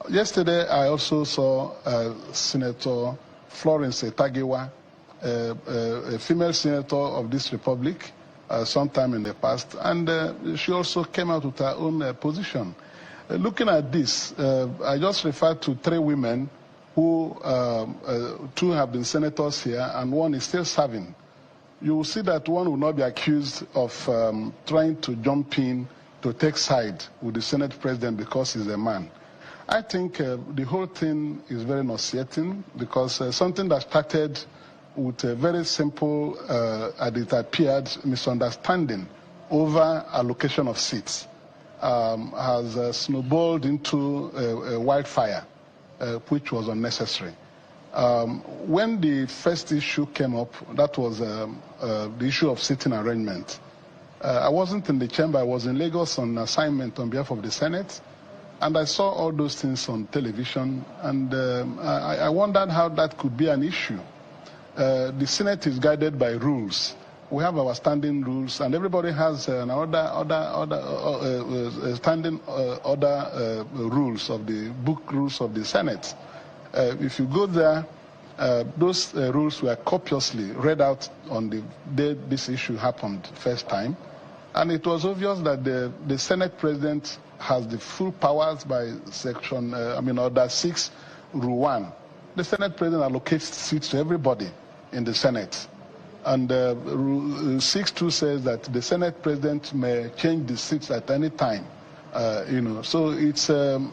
Yesterday, I also saw Senator Florence Giwa, a female senator of this republic, sometime in the past, and she also came out with her own position. Looking at this, I just referred to 3 women who, 2 have been senators here, and 1 is still serving. You will see that one will not be accused of trying to jump in to take side with the Senate president because he's a man. I think the whole thing is very nauseating because something that started with a very simple, as it appeared, misunderstanding over allocation of seats has snowballed into a wildfire, which was unnecessary. When the first issue came up, that was the issue of seating arrangement. I wasn't in the chamber, I was in Lagos on assignment on behalf of the Senate, and I saw all those things on television, and I wondered how that could be an issue. The Senate is guided by rules. We have our standing rules, and everybody has standing rules of the book rules of the Senate. If you go there, those rules were copiously read out on the day this issue happened first time, and it was obvious that the Senate President has the full powers by section, Order 6, Rule 1. The Senate President allocates seats to everybody in the Senate. And Rule 6.2 says that the Senate President may change the seats at any time. So it's an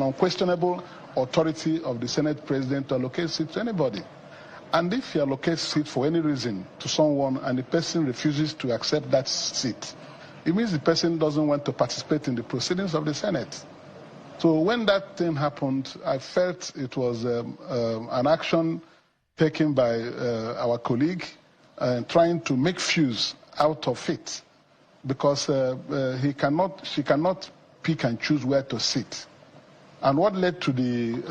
unquestionable authority of the Senate President to allocate seats to anybody. And if he allocates seat for any reason to someone and the person refuses to accept that seat, it means the person doesn't want to participate in the proceedings of the Senate. So when that thing happened, I felt it was an action taken by our colleague trying to make fuse out of it, because she cannot pick and choose where to sit. And what led to the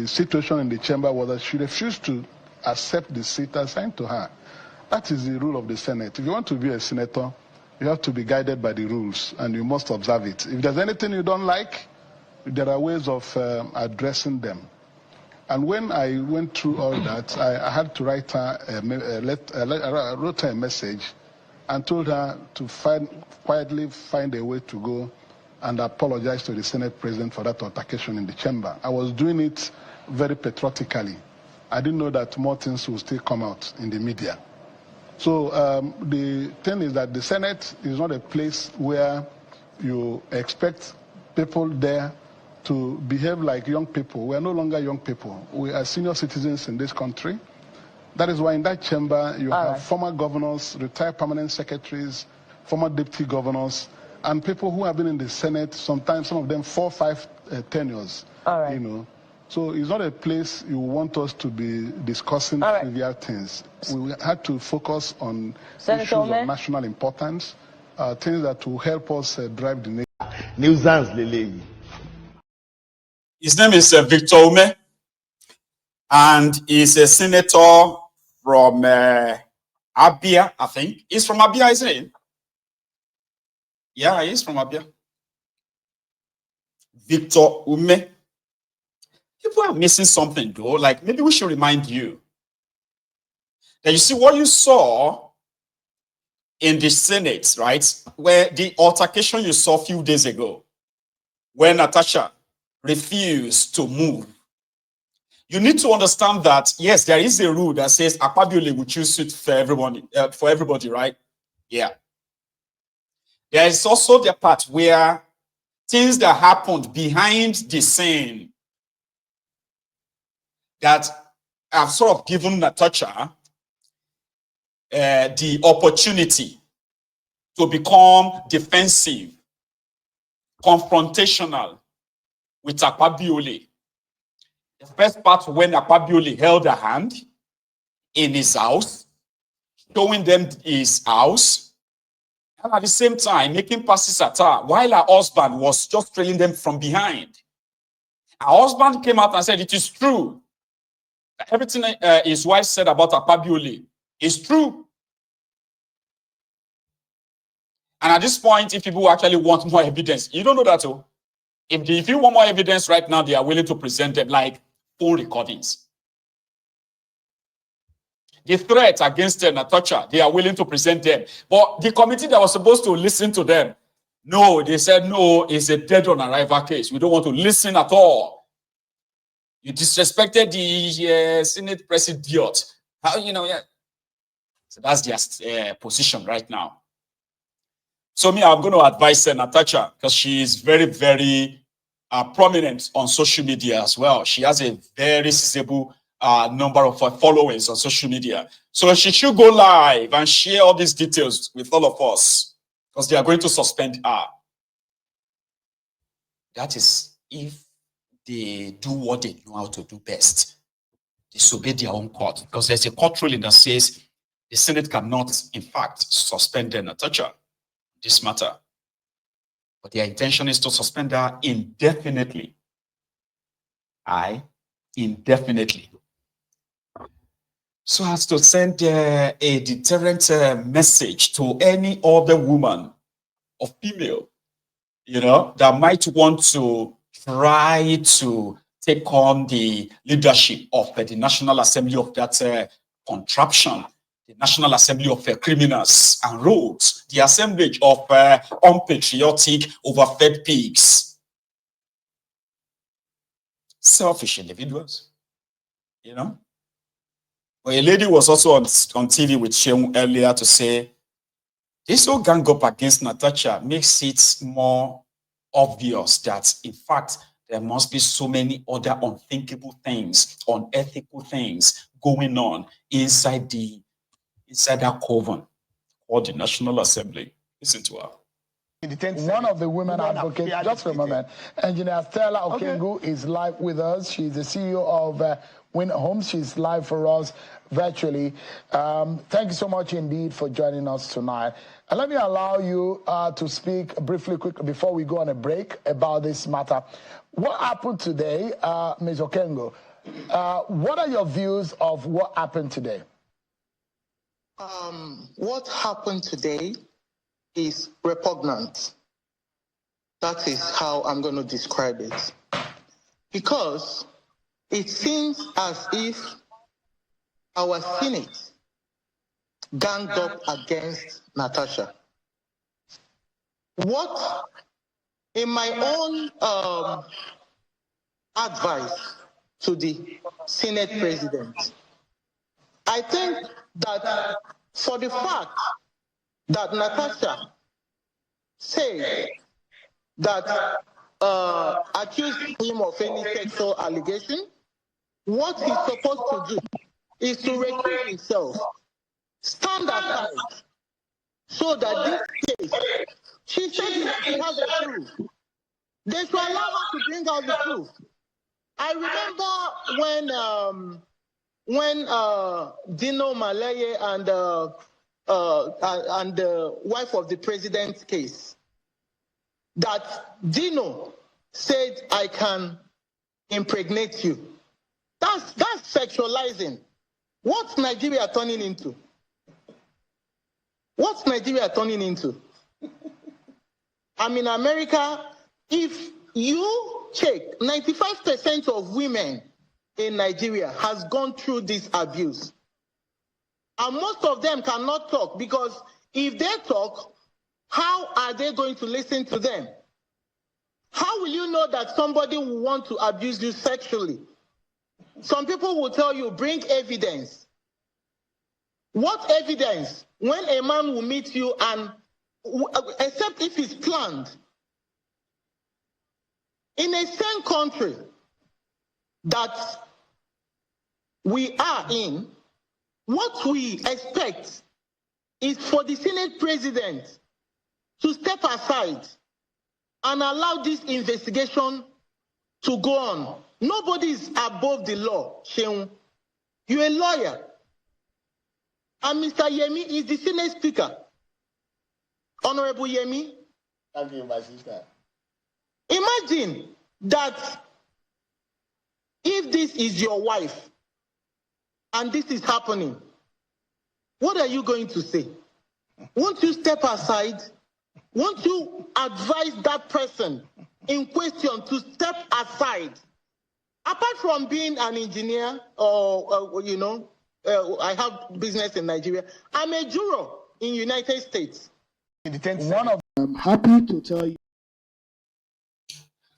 situation in the chamber was that she refused to accept the seat assigned to her. That is the rule of the Senate. If you want to be a senator, you have to be guided by the rules, and you must observe it. If there's anything you don't like, there are ways of addressing them. And when I went through all that, I had to write her I wrote her a message and told her to quietly find a way to go and apologize to the Senate President for that altercation in the chamber. I was doing it very patriotically. I didn't know that more things would still come out in the media. So the thing is that the Senate is not a place where you expect people there to behave like young people. We are no longer young people. We are senior citizens in this country. That is why in that chamber you have former governors, retired permanent secretaries, former deputy governors, and people who have been in the Senate, sometimes some of them 4 or 5 tenures. So it's not a place you want us to be discussing trivial things. We had to focus on issues of national importance, things that will help us drive the nation. His name is Victor Ume, and he's a senator from Abia, I think. He's from Abia, isn't he? Yeah, he's from Abia. Victor Ume. People are missing something, though. Like, maybe we should remind you that you see what you saw in the Senate, right? Where the altercation you saw a few days ago, where Natasha refused to move. You need to understand that, yes, there is a rule that says Akpabiole will choose seat for everybody, right? Yeah. There is also the part where things that happened behind the scene that have sort of given Natasha the opportunity to become defensive, confrontational with Akpabiole. The first part when Akpabiole held her hand in his house, showing them his house, and at the same time making passes at her while her husband was just trailing them from behind. Her husband came out and said, it is true. Everything his wife said about Akpabiole is true. And at this point, if people actually want more evidence, you don't know that, oh. If you want more evidence right now, they are willing to present them, like phone recordings. The threat against Natasha, they are willing to present them. But the committee that was supposed to listen to them, no, they said, no, it's a dead on arrival case. We don't want to listen at all. You disrespected the Senate president. How, yeah. So that's their position right now. So me, I'm going to advise Natasha, because she is very, very prominent on social media as well. She has a very sizable number of followers on social media. So she should go live and share all these details with all of us, because they are going to suspend her. That is if they do what they know how to do best. Disobey their own court, because there's a court ruling that says the Senate cannot, in fact, suspend Natasha this matter. But their intention is to suspend her indefinitely. Indefinitely. So as to send a deterrent message to any other woman or female, that might want to try to take on the leadership of the National Assembly of that contraption, the National Assembly of criminals and rogues, the assemblage of unpatriotic, overfed pigs, selfish individuals, But a lady was also on TV with Sheung earlier to say, this whole gang up against Natasha makes it more obvious that, in fact, there must be so many other unthinkable things, unethical things going on inside that coven called the National Assembly. Listen to her. One of the women advocates, just for a moment, Engineer Stella Okengu is live with us. She's the CEO of Win Homes. She's live for us virtually. Thank you so much indeed for joining us tonight. And let me allow you to speak briefly, quickly, before we go on a break about this matter. What happened today, Ms. Okengu? What are your views of what happened today? What happened today is repugnant. That is how I'm going to describe it. Because it seems as if our Senate ganged up against Natasha. What, in my own advice to the Senate president, I think that for the fact that Natasha said that accused him of any sexual allegation, what he's supposed to do is to recuse himself, stand aside, so that this case, she said she has the proof. They should allow her to bring out the proof. I remember when Dino Maleye and the wife of the president's case, that Dino said, I can impregnate you. That's sexualizing. What's Nigeria turning into? What's Nigeria turning into? I mean, America, if you check, 95% of women in Nigeria has gone through this abuse. And most of them cannot talk, because if they talk, how are they going to listen to them? How will you know that somebody will want to abuse you sexually? Some people will tell you, bring evidence. What evidence? When a man will meet you, and except if it's planned. In a same country that we are in, what we expect is for the Senate president to step aside and allow this investigation to go on. Nobody is above the law, Sheung. You're a lawyer. And Mr. Yemi is the Senate Speaker. Honorable Yemi. Thank you, my sister. Imagine that if this is your wife and this is happening, what are you going to say? Won't you step aside won't you advise that person in question to step aside? Apart from being an engineer or I have business in Nigeria, I'm a juror in United States. I'm happy to tell you.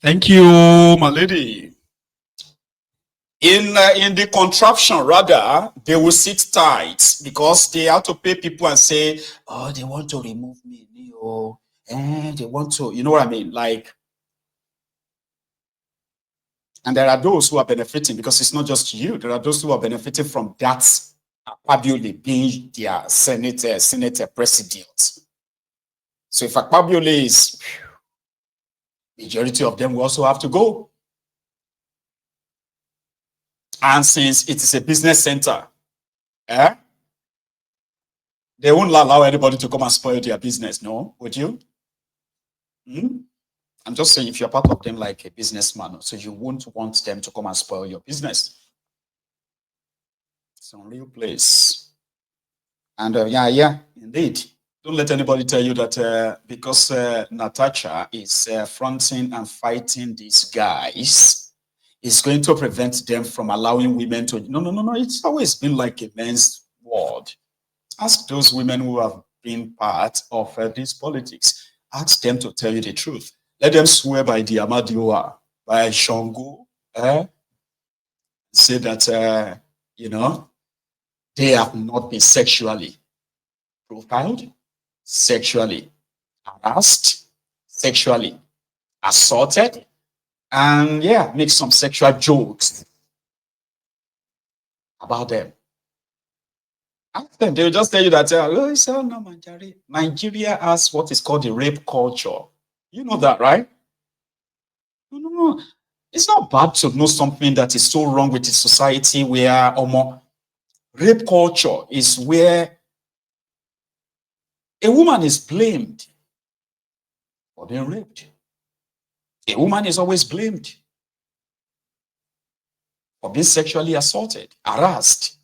Thank you, my lady. In the contraption, rather, they will sit tight because they have to pay people and say, oh, they want to remove me. They want to, you know what I mean? Like, and there are those who are benefiting because it's not just you. There are those who are benefiting from that Akpabiole being their senator president. So if Akpabiole is, majority of them will also have to go. And since it is a business center, they won't allow anybody to come and spoil their business, no? Would you? I'm just saying, if you're part of them like a businessman, so you won't want them to come and spoil your business. It's a real place. And yeah, indeed. Don't let anybody tell you that because Natasha is fronting and fighting these guys, it's going to prevent them from allowing women to... No. It's always been like a men's world. Ask those women who have been part of this politics. Ask them to tell you the truth. Let them swear by the Amadioa, by Shango, say that, they have not been sexually profiled, sexually harassed, sexually assaulted, and yeah, make some sexual jokes about them. Ask them, they will just tell you that, Nigeria has what is called the rape culture. You know that, right? No. It's not bad to know something that is so wrong with the society where rape culture is where a woman is blamed for being raped. A woman is always blamed for being sexually assaulted, harassed.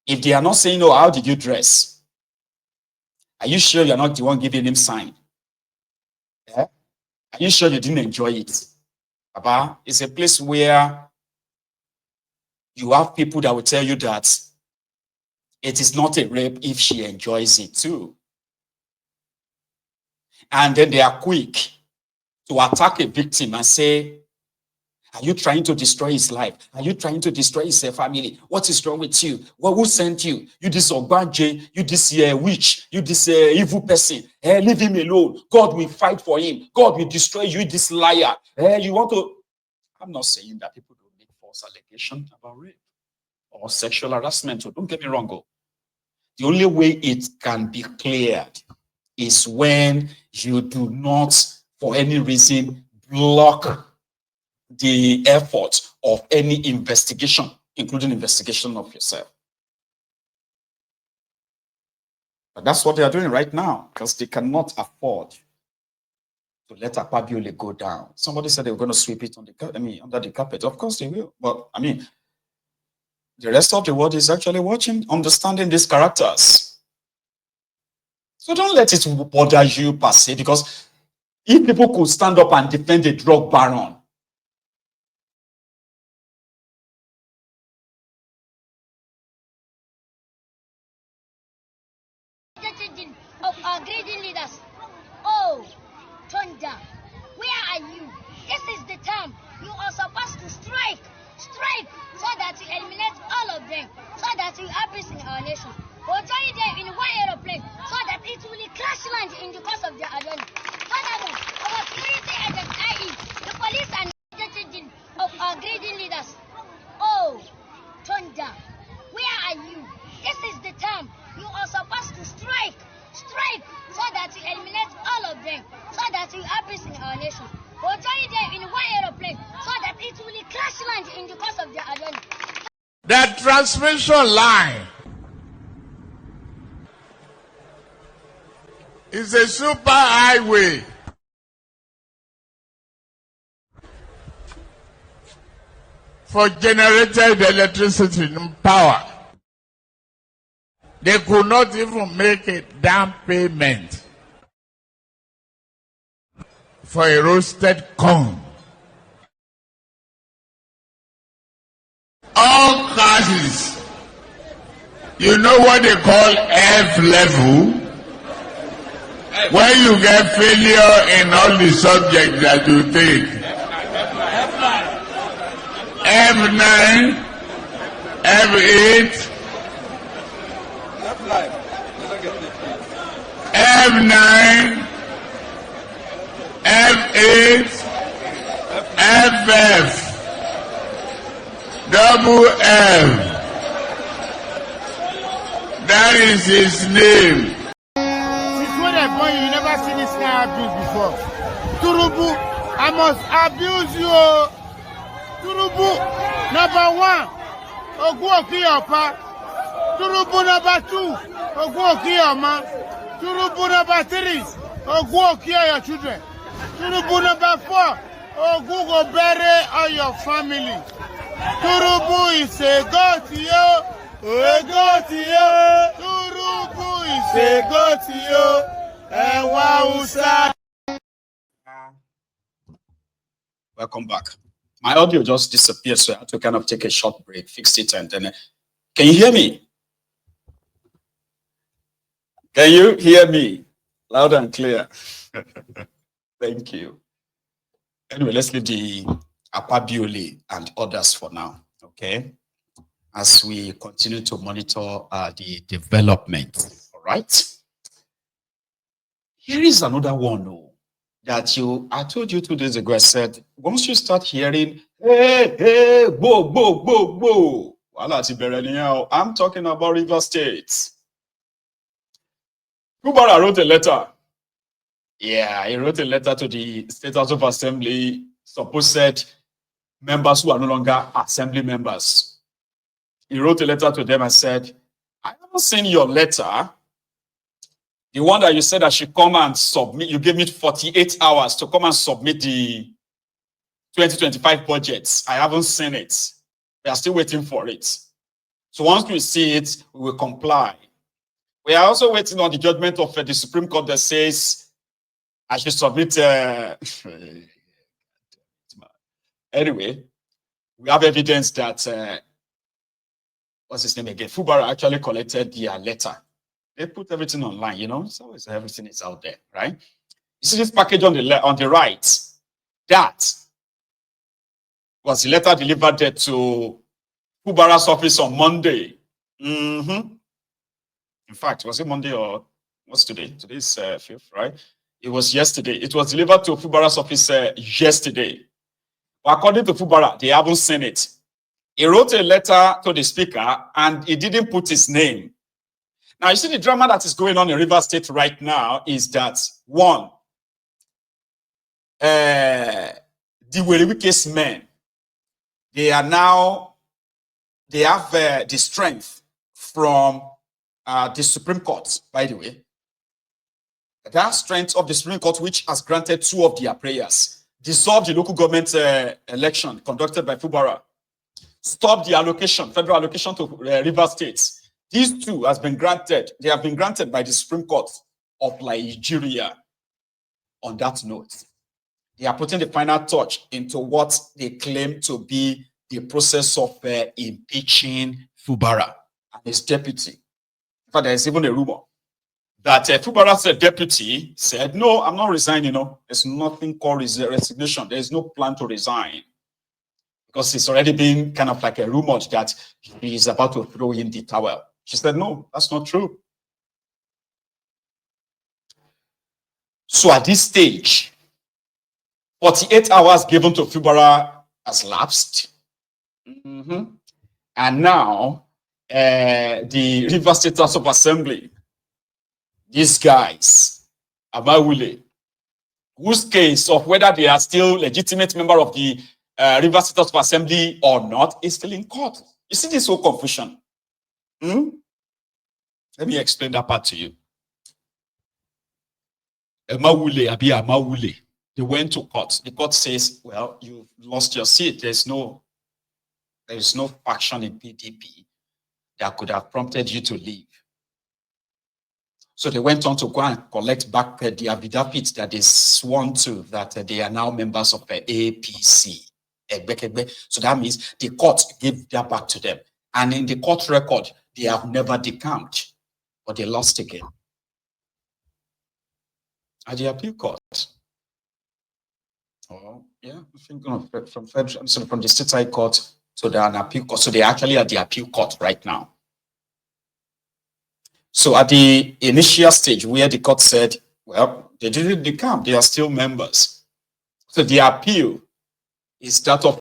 If they are not saying, oh, how did you dress? Are you sure you're not the one giving him sign? Yeah? Are you sure you didn't enjoy it? Papa, it's a place where you have people that will tell you that it is not a rape if she enjoys it too. And then they are quick to attack a victim and say, are you trying to destroy his life? Are you trying to destroy his family? What is wrong with you? Well, who sent you? You this Ogbanje, you this witch, you this evil person. Leave him alone. God will fight for him. God will destroy you, this liar. You want to... I'm not saying that people don't make false allegations about rape or sexual harassment. So don't get me wrong. The only way it can be cleared is when you do not, for any reason, block the effort of any investigation, including investigation of yourself. But that's what they are doing right now, because they cannot afford to let Akpabiole go down. Somebody said they were going to sweep it on the, under the carpet. Of course they will. But I mean, the rest of the world is actually watching, understanding these characters. So don't let it bother you per se, because if people could stand up and defend a drug baron, of our grading leaders. Oh, Thunder, where are you? This is the time you are supposed to strike, so that you eliminate all of them, so that you have peace in our nation. We'll join them in one aeroplane, so that it will crash land in the course of their journey. Furthermore, our security agents, i.e., the police and of our grading leaders. Oh, Thunder, where are you? This is the time you are supposed to strike, so that you eliminate all of them, so that you have peace in our nation. We'll join them in one aeroplane, so that it will crash land in the course of their journey. The transmission line is a super highway. For generated electricity and power. They could not even make a down payment. for a roasted corn. All classes, you know what they call F level? When you get failure in all the subjects that you take. F9, F8, F9, F8, FF, double F. That is his name. Since when I born you never seen this kind of abuse before. Turubu, I must abuse you. Turubu, number 1, Ogu Okiyapa. Turubu number 2, Ogu Okiyama. Turubu number 3, Ogu Okiya your children. Turubu number 4, Ogu go bury all your family. Turubu is a god to you. A god to you. Turubu is a god to you. And Wausa. Welcome back. My audio just disappeared, so I had to kind of take a short break, fix it, and then can you hear me? Can you hear me? Loud and clear. Thank you. Anyway, let's leave the Akpabiole and others for now, okay? As we continue to monitor the development, all right? Here is another one, though, that I told you 2 days ago. I said, once you start hearing, hey, hey, whoa, whoa, whoa, whoa, I'm talking about River State. Fubara wrote a letter. Yeah, he wrote a letter to the State House of Assembly, supposed members who are no longer assembly members. He wrote a letter to them and said, I haven't seen your letter. The one that you said I should come and submit, you gave me 48 hours to come and submit the 2025 budgets. I haven't seen it. We are still waiting for it. So once we see it, we will comply. We are also waiting on the judgment of the Supreme Court that says I should submit. Anyway, we have evidence that what's his name again? Fubara actually collected their letter. They put everything online, you know, so everything is out there, right? You see this package on the right? That was the letter delivered to Fubara's office on Monday. In fact, was it Monday or what's today? Today's 5th, right? It was yesterday. It was delivered to Fubara's office yesterday. But according to Fubara, they haven't seen it. He wrote a letter to the speaker and he didn't put his name. Now, you see the drama that is going on in River State right now is that, one, the Werewikes men, they have the strength from the Supreme Court, by the way. That strength of the Supreme Court, which has granted 2 of their prayers, dissolved the local government election conducted by Fubara, stopped the allocation, federal allocation to River State. These 2 has been granted. They have been granted by the Supreme Court of Nigeria. On that note, they are putting the final touch into what they claim to be the process of impeaching Fubara and his deputy. In fact, there is even a rumor that Fubara's deputy said, no, I'm not resigning. No, there's nothing called resignation. There is no plan to resign. Because it's already been kind of like a rumor that he is about to throw in the towel. She said, no, that's not true. So at this stage, 48 hours given to Fubara has lapsed. And now, the River State House of Assembly, these guys, Akpabiole, whose case of whether they are still legitimate member of the River State House of Assembly or not is still in court. You see this whole confusion? Let me explain that part to you. Akpabiole, they went to court. The court says, well, you lost your seat. There is no faction in PDP that could have prompted you to leave. So they went on to go and collect back the affidavit that they sworn to that they are now members of the APC. So that means the court gave that back to them. And in the court record, they have never decamped, but they lost again. At the appeal court. Oh, yeah, I think from federal, so from the state high court to the appeal court. So they're actually at the appeal court right now. So at the initial stage where the court said, well, they didn't decamp, they are still members. So the appeal is that of